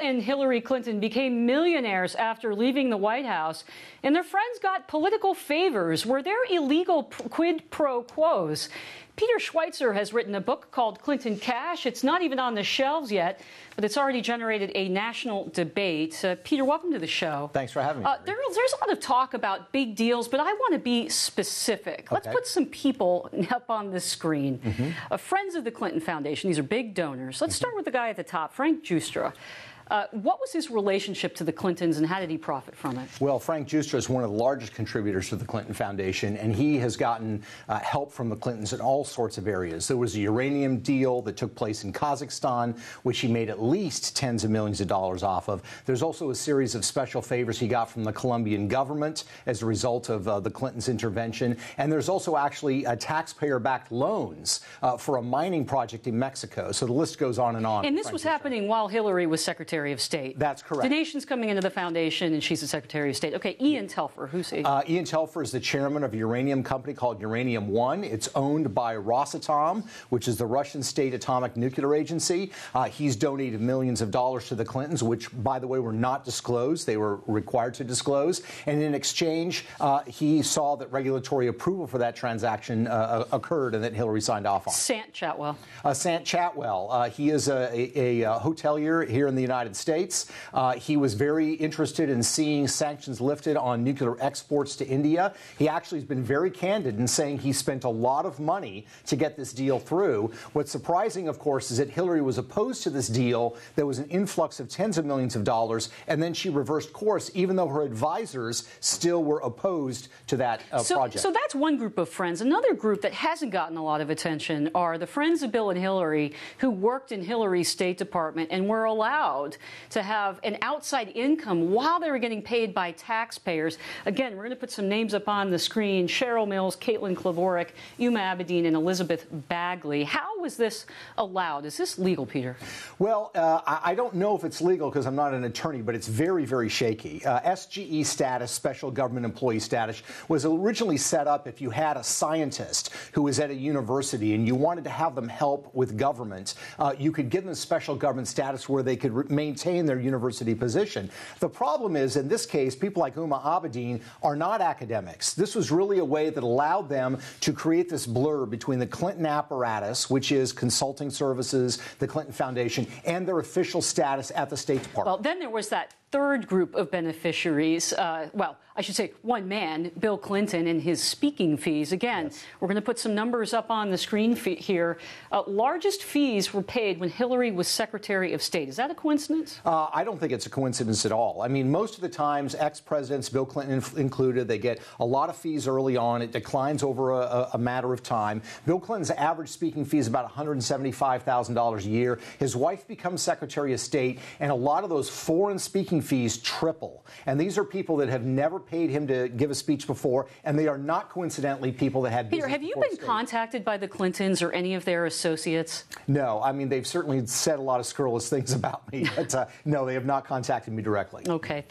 and Hillary Clinton became millionaires after leaving the White House, and their friends got political favors. Were there illegal quid pro quos? Peter Schweizer has written a book called Clinton Cash. It's not even on the shelves yet, but it's already generated a national debate. Peter, welcome to the show. Thanks for having me. There's a lot of talk about big deals, but I want to be specific. Let's put some people up on the screen. Friends of the Clinton Foundation. These are big donors. Let's start with the guy at the top, Frank Giustra. What was his relationship to the Clintons, and how did he profit from it? Well, Frank Giustra is one of the largest contributors to the Clinton Foundation, and he has gotten help from the Clintons in all sorts of areas. There was a uranium deal that took place in Kazakhstan, which he made at least tens of millions of dollars off of. There's also a series of special favors he got from the Colombian government as a result of the Clintons' intervention. And there's also actually taxpayer-backed loans for a mining project in Mexico. So the list goes on and on. And this was happening while Hillary was Secretary of State. That's correct. Donations coming into the foundation, and she's the Secretary of State. Okay, Ian Telfer, who's he? Ian Telfer is the chairman of a uranium company called Uranium One. It's owned by Rosatom, which is the Russian state atomic nuclear agency. He's donated millions of dollars to the Clintons, which, by the way, were not disclosed. They were required to disclose. And in exchange, he saw that regulatory approval for that transaction occurred and that Hillary signed off on. Sant Chatwell. Sant Chatwell. He is a hotelier here in the United States. He was very interested in seeing sanctions lifted on nuclear exports to India. He actually has been very candid in saying he spent a lot of money to get this deal through. What's surprising, of course, is that Hillary was opposed to this deal. There was an influx of tens of millions of dollars, and then she reversed course, even though her advisors still were opposed to that project. So that's one group of friends. Another group that hasn't gotten a lot of attention are the friends of Bill and Hillary who worked in Hillary's State Department and were allowed to have an outside income while they were getting paid by taxpayers. Again, we're going to put some names up on the screen: Cheryl Mills, Caitlin Klavoric, Uma Abedin, and Elizabeth Bagley. How was this allowed? Is this legal, Peter? Well, I don't know if it's legal because I'm not an attorney, but it's very, very shaky. SGE status, special government employee status, was originally set up if you had a scientist who was at a university and you wanted to have them help with government. You could give them special government status where they could maintain their university position. The problem is, in this case, people like Uma Abedin are not academics. This was really a way that allowed them to create this blur between the Clinton apparatus, which is consulting services, the Clinton Foundation, and their official status at the State Department. Well, then there was that third group of beneficiaries. Well, I should say one man, Bill Clinton, and his speaking fees. Again, we're going to put some numbers up on the screen here. Largest fees were paid when Hillary was Secretary of State. Is that a coincidence? I don't think it's a coincidence at all. I mean, most of the times, ex-presidents, Bill Clinton included, they get a lot of fees early on. It declines over a matter of time. Bill Clinton's average speaking fee is about $175,000 a year. His wife becomes Secretary of State, and a lot of those foreign speaking fees triple. And these are people that have never paid him to give a speech before, and they are not coincidentally people that had business. Peter, have you been contacted by the Clintons or any of their associates? No. I mean, they've certainly said a lot of scurrilous things about me, but no, they have not contacted me directly. Okay.